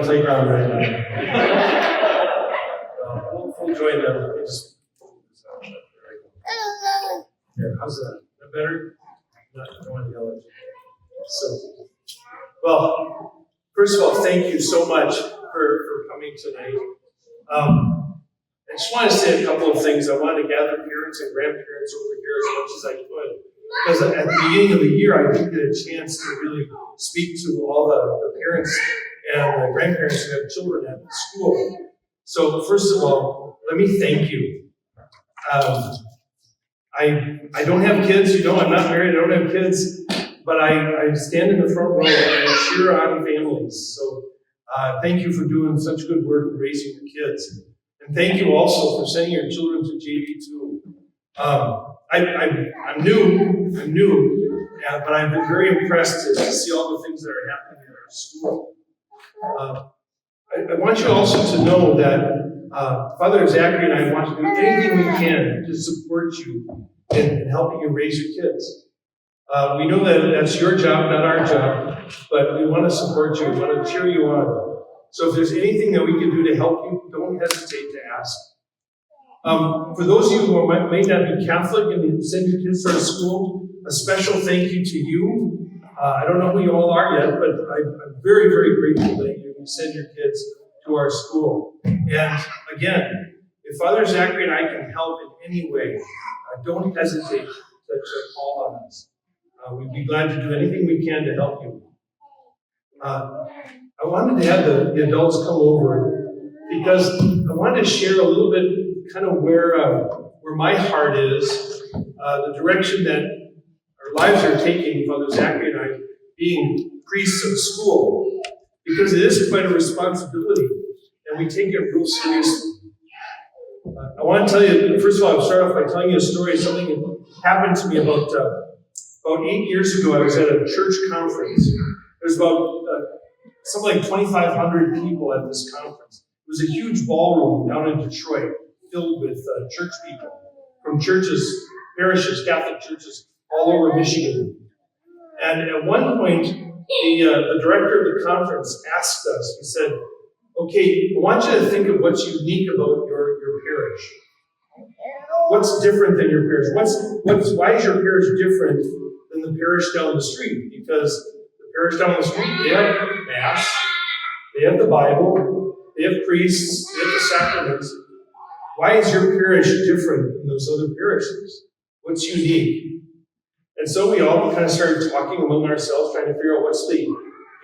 the playground right now. We'll join them. Here, how's that? Is that better? I don't want to yell at you. So, well, first of all, thank you so much for coming tonight. I just want to say a couple of things. I want to gather parents and grandparents over here as much as I could. Because at the beginning of the year, I didn't get a chance to really speak to all the parents and the grandparents who have children at the school. So first of all, let me thank you. I don't have kids, I'm not married, I don't have kids, but I stand in the front row and I cheer on families. So thank you for doing such good work in raising your kids. And thank you also for sending your children to JPII. I'm new, but I've been very impressed to see all the things that are happening in our school. I want you also to know that Father Zachary and I want to do anything we can to support you in helping you raise your kids. We know that that's your job, not our job, but we want to support you, we want to cheer you on. So if there's anything that we can do to help you, don't hesitate to ask. For those of you who may not be Catholic and you send your kids to our school, a special thank you to you. I don't know who you all are yet, but I'm very, very grateful that you send your kids to our school. And again, if Father Zachary and I can help in any way, don't hesitate to call on us. We'd be glad to do anything we can to help you. I wanted to have the adults come over because I wanted to share a little bit kind of where my heart is, the direction that our lives are taking, Father Zachary and I, being priests of school, because it is quite a responsibility, and we take it real seriously. I want to tell you, first of all, I'll start off by telling you a story. Something that happened to me about 8 years ago. I was at a church conference. There was about something like 2,500 people at this conference. It was a huge ballroom down in Detroit, filled with church people from churches, parishes, Catholic churches all over Michigan. And at one point, the director of the conference asked us, he said, okay, I want you to think of what's unique about your parish. What's different than your parish? Why is your parish different than the parish down the street? Because the parish down the street, they have Mass, they have the Bible, they have priests, they have the sacraments. Why is your parish different than those other parishes? What's unique? And so we all kind of started talking among ourselves, trying to figure out what's the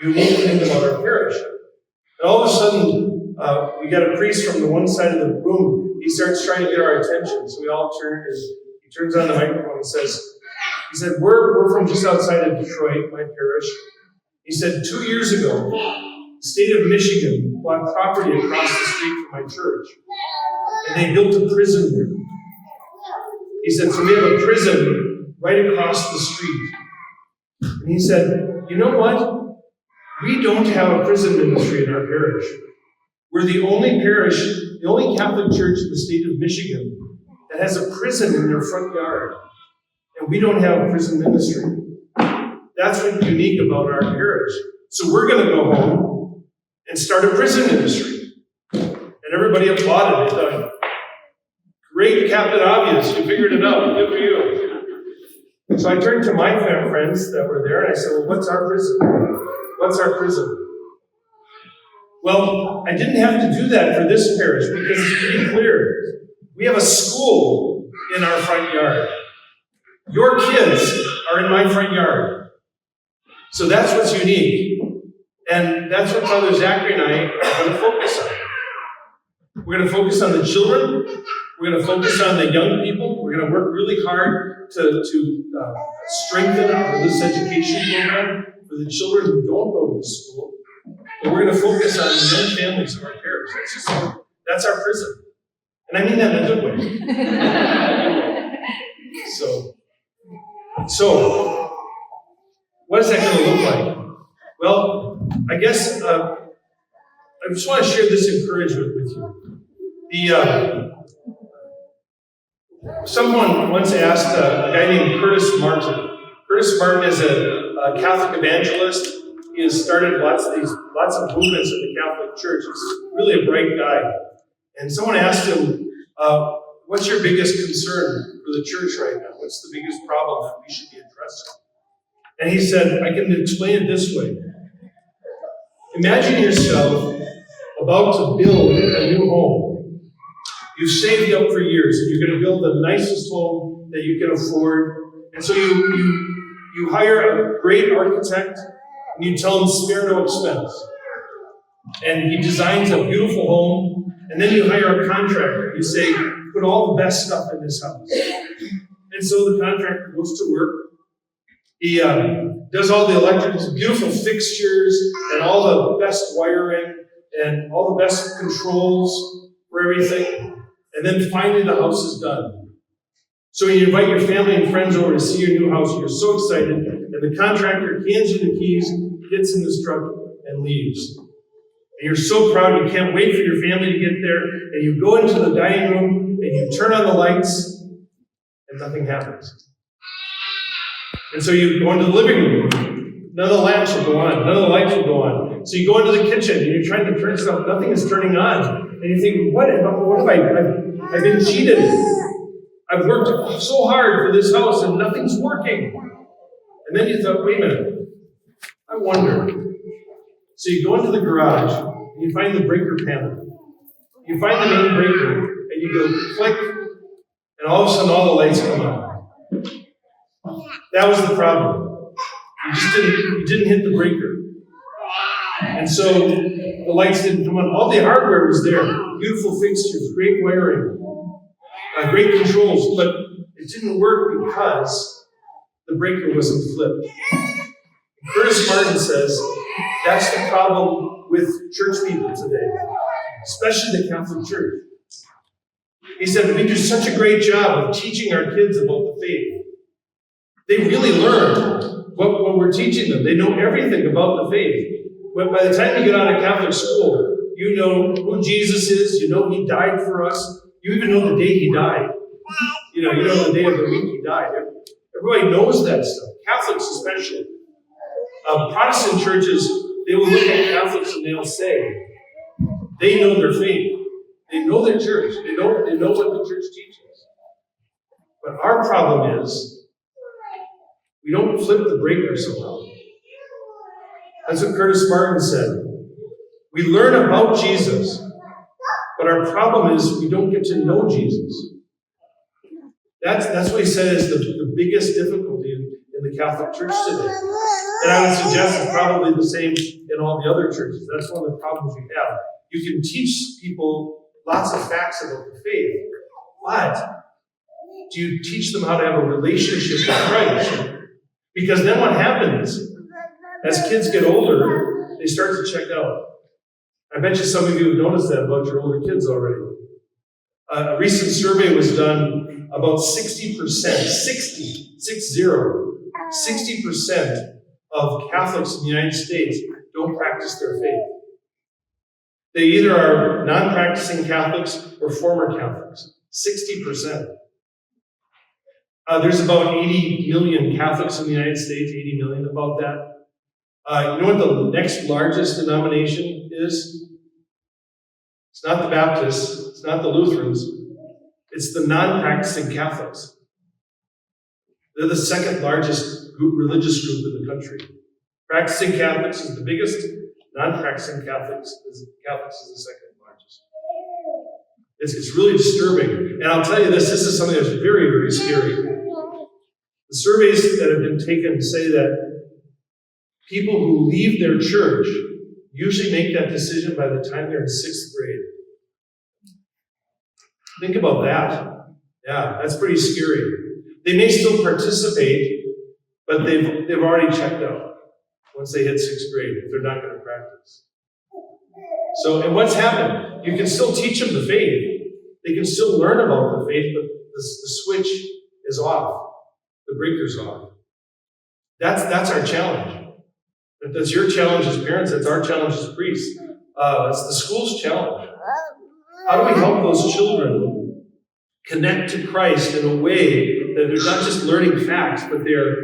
unique thing about our parish. And all of a sudden, we got a priest from the one side of the room. He starts trying to get our attention. So we all turn, and he turns on the microphone and he said, we're from just outside of Detroit, my parish. He said, 2 years ago, the state of Michigan bought property across the street from my church. And they built a prison there. He said, so we have a prison right across the street. And he said, you know what? We don't have a prison ministry in our parish. We're the only parish, the only Catholic church in the state of Michigan that has a prison in their front yard. And we don't have a prison ministry. That's what's unique about our parish. So we're going to go home and start a prison ministry. And everybody applauded. They thought, great, Captain Obvious, you figured it out. Good for you. So I turned to my friends that were there and I said, well, what's our prison? What's our prison? Well, I didn't have to do that for this parish because it's pretty clear. We have a school in our front yard. Your kids are in my front yard. So that's what's unique. And that's what Father Zachary and I are going to focus on. We're going to focus on the children. We're going to focus on the young people. We're going to work really hard to strengthen our religious education program for the children who don't go to the school. But we're going to focus on the young families of our parish. That's our prison. And I mean that in a good way. So what is that going to look like? Well, I guess I just want to share this encouragement with you. Someone once asked a guy named Curtis Martin. Curtis Martin is a Catholic evangelist. he has started lots of movements in the Catholic Church. He's really a bright guy. And someone asked him, what's your biggest concern for the church right now? What's the biggest problem that we should be addressing? And he said, I can explain it this way. Imagine yourself about to build a new home. You've saved up for years, and you're going to build the nicest home that you can afford. And so you hire a great architect, and you tell him spare no expense. And he designs a beautiful home, and then you hire a contractor. You say, put all the best stuff in this house. And so the contractor goes to work. He does all the electricals, beautiful fixtures, and all the best wiring, and all the best controls for everything. And then finally the house is done. So you invite your family and friends over to see your new house. You're so excited. And the contractor hands you the keys, gets in his truck, and leaves. And you're so proud, you can't wait for your family to get there. And you go into the dining room, and you turn on the lights, and nothing happens. And so you go into the living room. None of the lamps will go on. None of the lights will go on. So you go into the kitchen, and you're trying to turn stuff. Nothing is turning on. And you think, what have I've been cheated. I've worked so hard for this house, and nothing's working. And then you thought, wait a minute. I wonder. So you go into the garage, and you find the breaker panel. You find the main breaker, and you go click, and all of a sudden all the lights come on. That was the problem. You didn't hit the breaker. And so the lights didn't come on. All the hardware was there. Beautiful fixtures, great wiring, great controls, but it didn't work because the breaker wasn't flipped. Curtis Martin says that's the problem with church people today, especially the Catholic Church. He said, we do such a great job of teaching our kids about the faith. They really learn what we're teaching them. They know everything about the faith. But by the time you get out of Catholic school, you know who Jesus is. You know he died for us. You even know the day he died. You know the day of the week he died. Everybody knows that stuff. Catholics especially. Protestant churches, they will look at Catholics and they'll say, they know their faith. They know their church. They know what the church teaches. But our problem is, we don't flip the breaker somehow. That's what Curtis Martin said. We learn about Jesus, but our problem is we don't get to know Jesus. That's what he said is the biggest difficulty in the Catholic Church today. And I would suggest it's probably the same in all the other churches. That's one of the problems we have. You can teach people lots of facts about the faith, but do you teach them how to have a relationship with Christ? Because then what happens, as kids get older, they start to check out. I bet you some of you have noticed that about your older kids already. A recent survey was done about 60% of Catholics in the United States don't practice their faith. They either are non-practicing Catholics or former Catholics. 60%. There's about 80 million Catholics in the United States, 80 million, about that. You know what the next largest denomination is? It's not the Baptists, it's not the Lutherans, it's the non-practicing Catholics. They're the second largest religious group in the country. Practicing Catholics is the biggest, non-practicing Catholics is the second largest. It's really disturbing. And I'll tell you this is something that's very, very scary. The surveys that have been taken say that people who leave their church usually make that decision by the time they're in 6th grade. Think about that. Yeah, that's pretty scary. They may still participate, but they've already checked out once they hit 6th grade if they're not going to practice. So, and what's happened? You can still teach them the faith. They can still learn about the faith, but the switch is off. The breaker's off. That's our challenge. That's your challenge as parents. That's our challenge as priests. It's the school's challenge. How do we help those children connect to Christ in a way that they're not just learning facts, but they're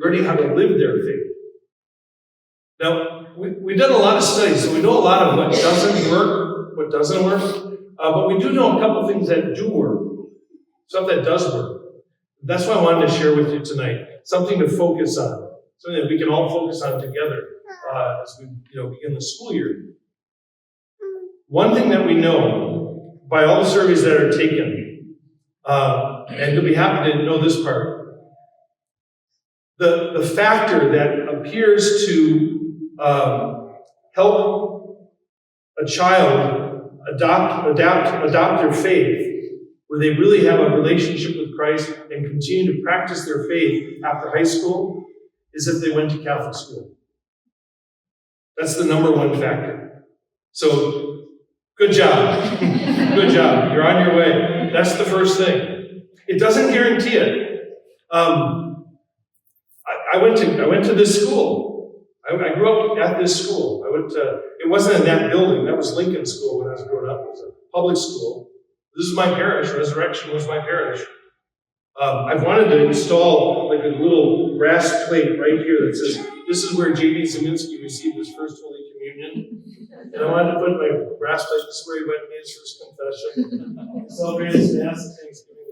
learning how to live their faith? Now, we've done a lot of studies, so we know a lot of what doesn't work, but we do know a couple things that do work, stuff that does work. That's what I wanted to share with you tonight, something to focus on, something that we can all focus on together as we begin the school year. One thing that we know by all the surveys that are taken, and you'll be happy to know this part, the factor that appears to help a child adopt their faith, where they really have a relationship with Christ and continue to practice their faith after high school, is if they went to Catholic school. That's the number one factor. So, good job. Good job. You're on your way. That's the first thing. It doesn't guarantee it. I went to this school. I grew up at this school. It wasn't in that building. That was Lincoln School when I was growing up. It was a public school. This is my parish. Resurrection was my parish. I've wanted to install like a little brass plate right here that says, "This is where JPII received his first Holy Communion." And I wanted to put my brass plate, this is where he went and made his first confession. Celebrated his Mass at Thanksgiving.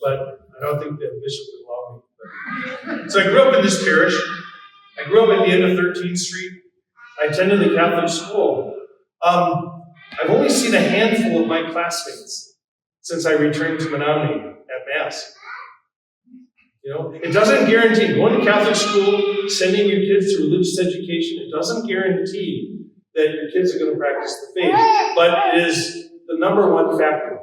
But I don't think the bishop would allow me. So I grew up in this parish. I grew up at the end of 13th Street. I attended the Catholic school. I've only seen a handful of my classmates since I returned to Menominee at Mass. It doesn't guarantee, going to Catholic school, sending your kids to religious education, it doesn't guarantee that your kids are going to practice the faith, but it is the number one factor.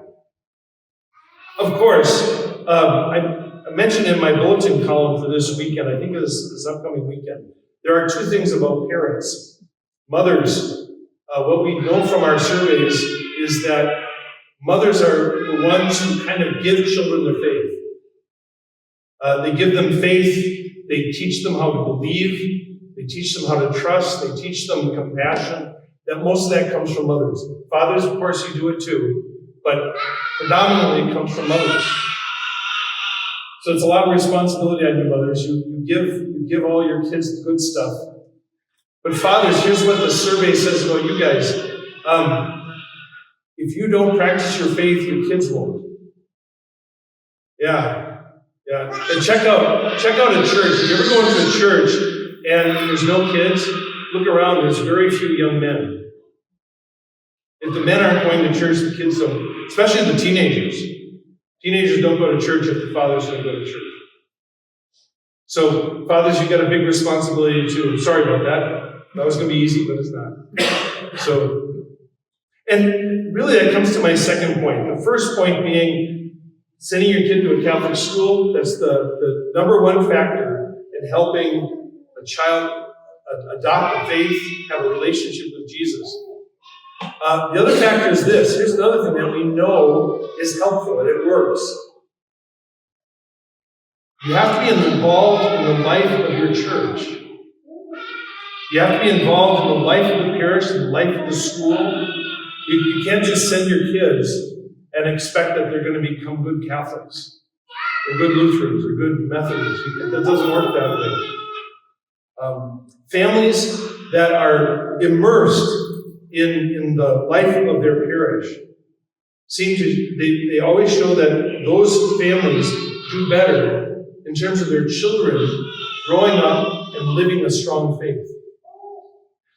Of course, I mentioned in my bulletin column for this weekend, I think it is this upcoming weekend, there are two things about parents. Mothers, what we know from our surveys is that mothers are the ones who kind of give children the faith. They give them faith, they teach them how to believe, they teach them how to trust, they teach them compassion. That most of that comes from mothers. Fathers, of course, you do it too, but predominantly it comes from mothers. So it's a lot of responsibility on you mothers. You give all your kids the good stuff. But fathers, here's what the survey says about you guys. If you don't practice your faith, your kids won't. Yeah. And check out a church. If you ever go into a church and there's no kids, look around, there's very few young men. If the men aren't going to church, the kids don't, especially the teenagers. Teenagers don't go to church if the fathers don't go to church. So, fathers, you've got a big responsibility too. Sorry about that. That was going to be easy, but it's not. And really that comes to my second point. The first point being sending your kid to a Catholic school. That's the number one factor in helping a child adopt a faith, have a relationship with Jesus. The other factor is this. Here's another thing that we know is helpful and it works. You have to be involved in the life of your church. You have to be involved in the life of the parish, in the life of the school. You can't just send your kids and expect that they're going to become good Catholics, or good Lutherans, or good Methodists. That doesn't work that way. Families that are immersed in the life of their parish they always show that those families do better in terms of their children growing up and living a strong faith.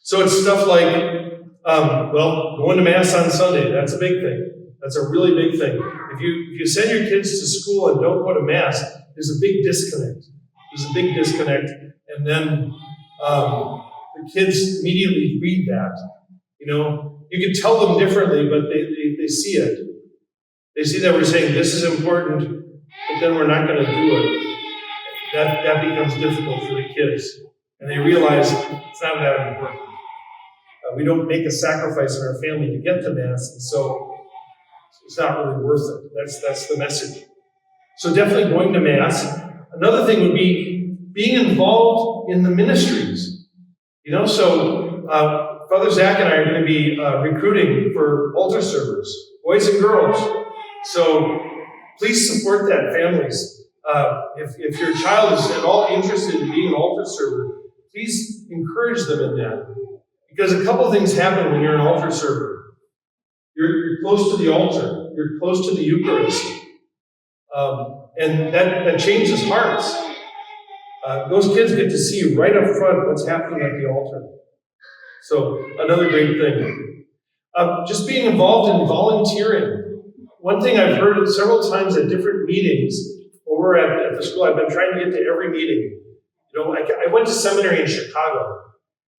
So it's stuff like, going to Mass on Sunday. That's a big thing. That's a really big thing. If you send your kids to school and don't go to Mass, there's a big disconnect. And then the kids immediately read that. You can tell them differently, but they see it. They see that we're saying this is important, but then we're not going to do it. That becomes difficult for the kids. And they realize it's not that important. We don't make a sacrifice in our family to get to Mass, and so it's not really worth it. That's the message. So definitely going to Mass. Another thing would be being involved in the ministries. So Father Zach and I are going to be recruiting for altar servers, boys and girls. So please support that, families. If your child is at all interested in being an altar server, please encourage them in that. Because a couple things happen when you're an altar server. You're close to the altar. You're close to the Eucharist. And that changes hearts. Those kids get to see right up front what's happening at the altar. So, another great thing. Just being involved in volunteering. One thing I've heard several times at different meetings over at the school, I've been trying to get to every meeting. You know, I went to seminary in Chicago,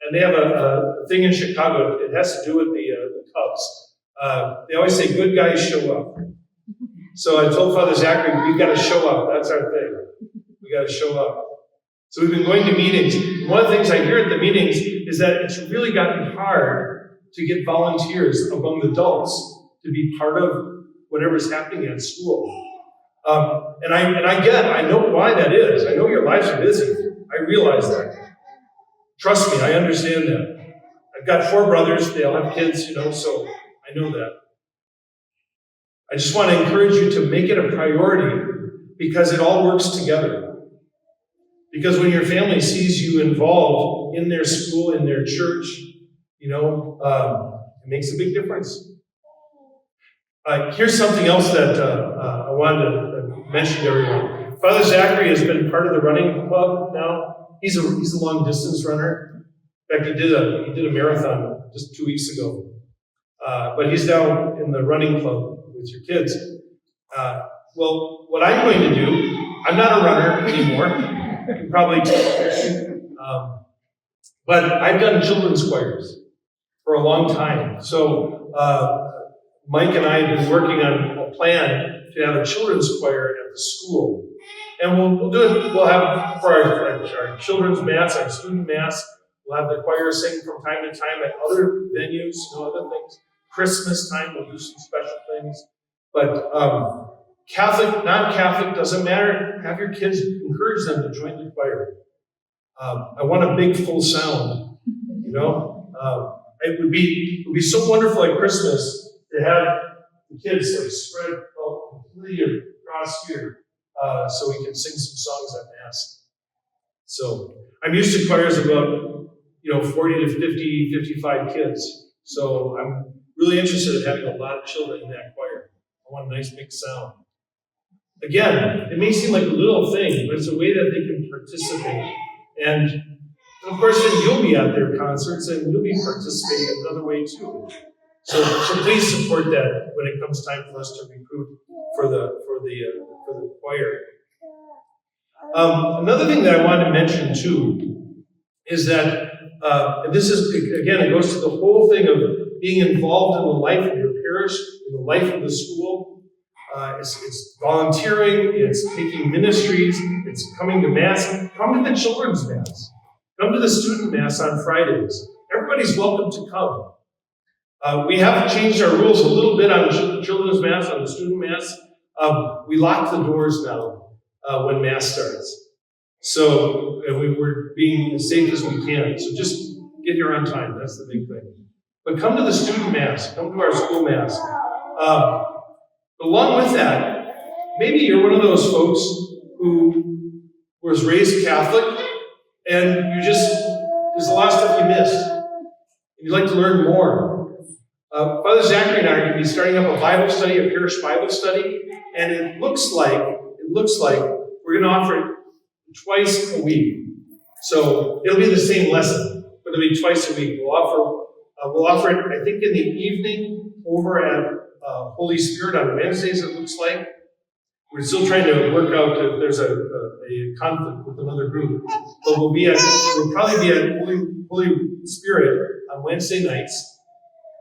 and they have a thing in Chicago. It has to do with the Cubs. They always say, good guys show up. So I told Father Zachary, we've got to show up. That's our thing. We got to show up. So we've been going to meetings. One of the things I hear at the meetings is that it's really gotten hard to get volunteers among the adults to be part of whatever's happening at school. And I know why that is. I know your lives are busy. I realize that. Trust me, I understand that. I've got 4 brothers. They all have kids, so I know that. I just want to encourage you to make it a priority because it all works together. Because when your family sees you involved in their school, in their church, it makes a big difference. Here's something else that I wanted to mention to everyone. Father Zachary has been part of the running club now. He's a long distance runner. In fact, he did a marathon just 2 weeks ago. But he's now in the running club with your kids. Well, what I'm going to do, I'm not a runner anymore. You can probably tell. But I've done children's choirs for a long time. So Mike and I have been working on a plan to have a children's choir at the school. And we'll do it, we'll have for our children's mass, our student mass, we'll have the choir sing from time to time at other venues, other things. Christmas time, we'll do some special things. But Catholic, non-Catholic, doesn't matter. Have your kids, encourage them to join the choir. I want a big full sound, It would be so wonderful at Christmas to have the kids spread out completely across here so we can sing some songs at Mass. So I'm used to choirs of about 40 to 50, 55 kids. So I'm really interested in having a lot of children in that choir. I want a nice big sound. Again, it may seem like a little thing, but it's a way that they can participate. And of course, then you'll be at their concerts and you'll be participating another way too. So please support that when it comes time for us to recruit for the choir. Another thing that I wanted to mention too is that, and this is, again, it goes to the whole thing of being involved in the life of your parish, in the life of the school. It's volunteering, it's taking ministries, it's coming to Mass. Come to the children's Mass. Come to the student Mass on Fridays. Everybody's welcome to come. We have changed our rules a little bit on the children's Mass, on the student Mass. We lock the doors now when Mass starts. So we're being as safe as we can. So just get here on time. That's the big thing. But come to the student Mass. Come to our school Mass. Along with that, maybe you're one of those folks who was raised Catholic and there's a lot of stuff you missed. And you'd like to learn more. Father Zachary and I are going to be starting up a Bible study, a parish Bible study, and it looks like we're going to offer it twice a week. So it'll be the same lesson, but it'll be twice a week. We'll offer it, I think, in the evening over at Holy Spirit on Wednesdays, it looks like. We're still trying to work out if there's a conflict with another group. But we'll probably be at Holy Spirit on Wednesday nights.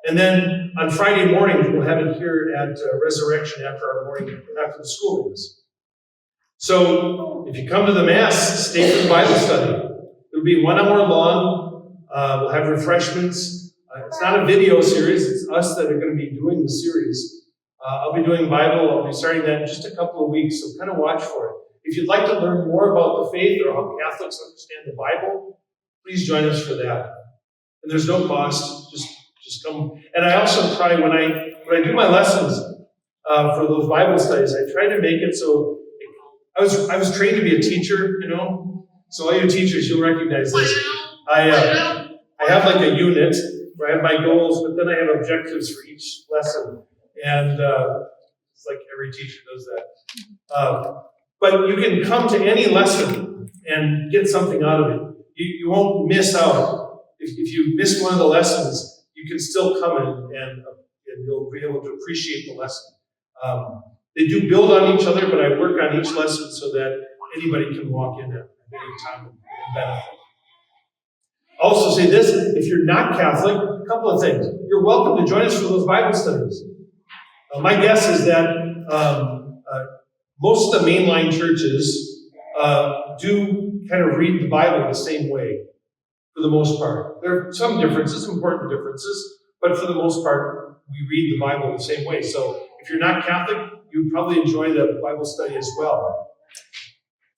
And then on Friday mornings, we'll have it here at Resurrection after the school Mass. So if you come to the Mass, stay for the Bible study. It'll be 1 hour long. We'll have refreshments. It's not a video series. It's us that are going to be doing the series. I'll be doing Bible. I'll be starting that in just a couple of weeks, so kind of watch for it. If you'd like to learn more about the faith or how Catholics understand the Bible, please join us for that. And there's no cost. Just come. And I also try, when I do my lessons for those Bible studies, I try to make it so I was trained to be a teacher, So all you teachers, you'll recognize this. I have like a unit where I have my goals, but then I have objectives for each lesson. And it's like every teacher does that. But you can come to any lesson and get something out of it. You won't miss out. If you miss one of the lessons, you can still come in and you'll be able to appreciate the lesson. They do build on each other, but I work on each lesson so that anybody can walk in at any time and benefit. I'll also say this, if you're not Catholic, a couple of things. You're welcome to join us for those Bible studies. My guess is that most of the mainline churches do kind of read the Bible the same way, for the most part. There are some differences, important differences, but for the most part, we read the Bible the same way. So if you're not Catholic, you'd probably enjoy the Bible study as well.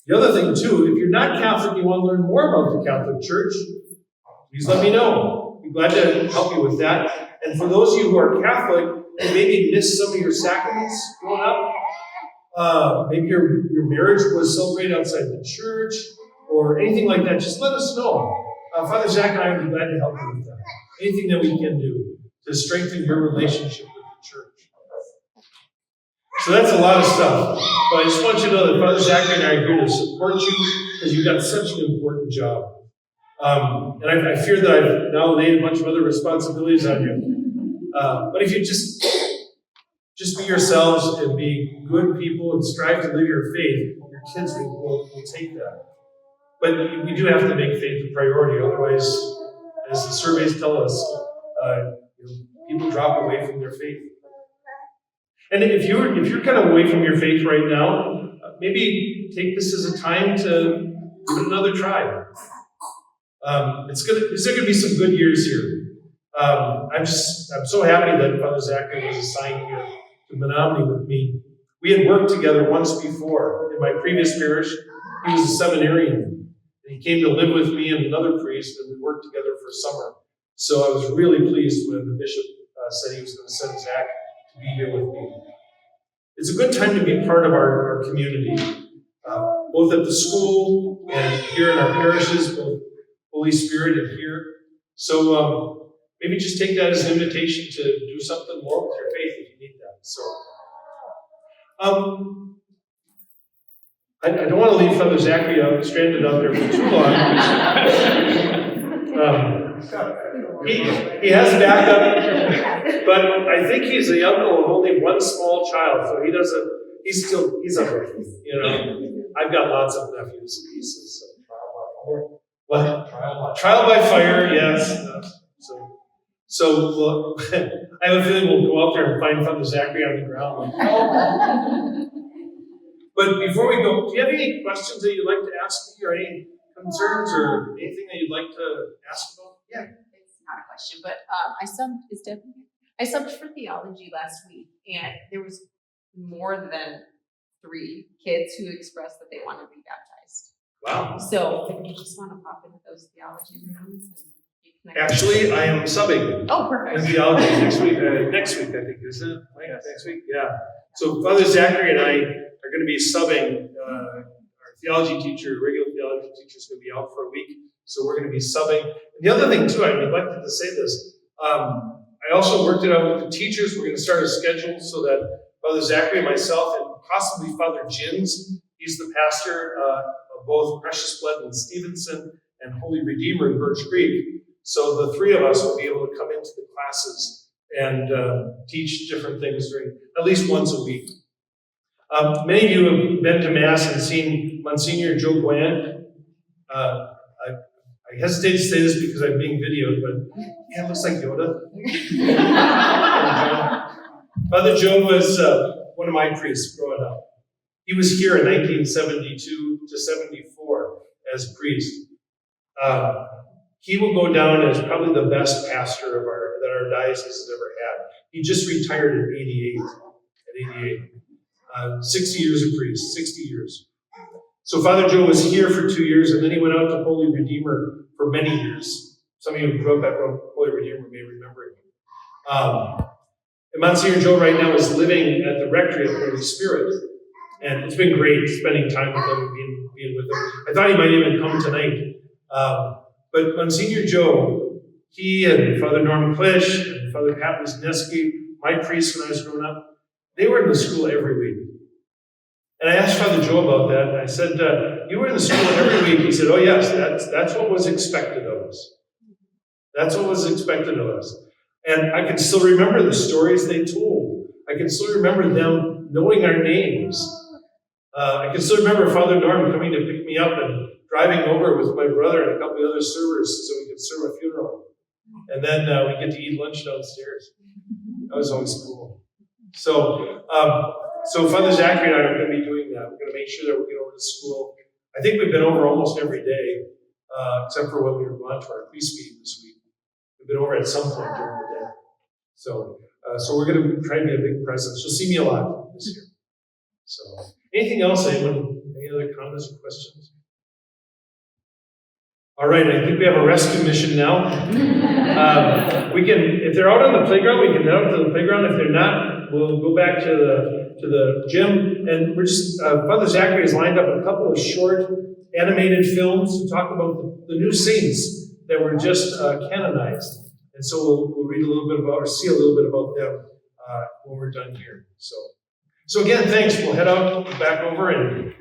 The other thing, too, if you're not Catholic, you want to learn more about the Catholic Church, please let me know. I'd be glad to help you with that. And for those of you who are Catholic, and maybe missed some of your sacraments growing up, maybe your marriage was celebrated outside the church, or anything like that, just let us know. Father Zach and I would be glad to help you with that. Anything that we can do to strengthen your relationship with the church. So that's a lot of stuff. But I just want you to know that Father Zachary and I are here to support you because you've got such an important job. And I fear that I've now laid a bunch of other responsibilities on you. But if you just be yourselves and be good people and strive to live your faith, your kids will take that. But we do have to make faith a priority. Otherwise, as the surveys tell us, people drop away from their faith. And if you're kind of away from your faith right now, maybe take this as a time to give it another try. There's going to be some good years here. I'm so happy that Father Zachary was assigned here to Menominee with me. We had worked together once before. In my previous parish, he was a seminarian. And he came to live with me and another priest, and we worked together for a summer. So I was really pleased when the bishop said he was going to send Zach to be here with me. It's a good time to be part of our community, both at the school and here in our parishes, both Holy Spirit and here. So maybe just take that as an invitation to do something more with your faith if you need that. So I don't want to leave Father Zachary stranded out there for too long. He has backup, but I think he's the uncle of only one small child, so he's a I've got lots of nephews and nieces. What? Trial by fire, yes. So I have a feeling we'll go out there and find Father Zachary on the ground. But before we go, do you have any questions that you'd like to ask me, or any concerns, or anything that you'd like to ask about? Yeah. It's not a question, but I subbed for theology last week, and there was more than 3 kids who expressed that they want to be baptized. Wow. So if you just want to pop into those theology rooms and be connected. Actually, I am subbing. Oh, perfect. In theology next week, I think, isn't it? Yes. Next week, yeah. So Father Zachary and I are going to be subbing. Our theology teacher, regular theology teacher, is going to be out for a week. So we're going to be subbing. And the other thing, too, I neglected to say this. I also worked it out with the teachers. We're going to start a schedule so that Father Zachary and myself, and possibly Father Jins, he's the pastor of both Precious Blood in Stevenson and Holy Redeemer in Birch Creek. So the 3 of us will be able to come into the classes and teach different things during at least once a week. Many of you have been to Mass and seen Monsignor Joe Gouin. I hesitate to say this because I'm being videoed, but yeah, it looks like Yoda. Father Joe was one of my priests growing up. He was here in 1972 to 74 as priest. He will go down as probably the best pastor that our diocese has ever had. He just retired at 88. 60 years a priest, 60 years. So Father Joe was here for 2 years, and then he went out to Holy Redeemer for many years. Some of you who grew up at Holy Redeemer may remember him. And Monsignor Joe right now is living at the rectory of Holy Spirit. And it's been great spending time with him, being with him. I thought he might even come tonight. But Monsignor Joe, he and Father Norman Klisch and Father Pat Wisniewski, my priest when I was growing up, they were in the school every week. And I asked Father Joe about that, and I said, you were in the school every week. He said, oh yes, that's what was expected of us. That's what was expected of us. And I can still remember the stories they told. I can still remember them knowing our names. I can still remember Father Norm coming to pick me up and driving over with my brother and a couple of other servers so we could serve a funeral. And then we get to eat lunch downstairs. That was always cool. So Father Zachary and I are going to be doing that. We're going to make sure that we get over to school. I think we've been over almost every day, except for when we were going to our priest meeting this week. We've been over at some point during the day. So we're going to try to be a big presence. You'll see me a lot this year. So, anything else, anyone? Any other comments or questions? All right, I think we have a rescue mission now. We can, if they're out on the playground, we can head out to the playground. If they're not, we'll go back to the gym. And we're just, Father Zachary has lined up a couple of short animated films to talk about the new saints that were just canonized. And so we'll read a little bit about, or see a little bit about them when we're done here. So again, thanks. We'll head out back over and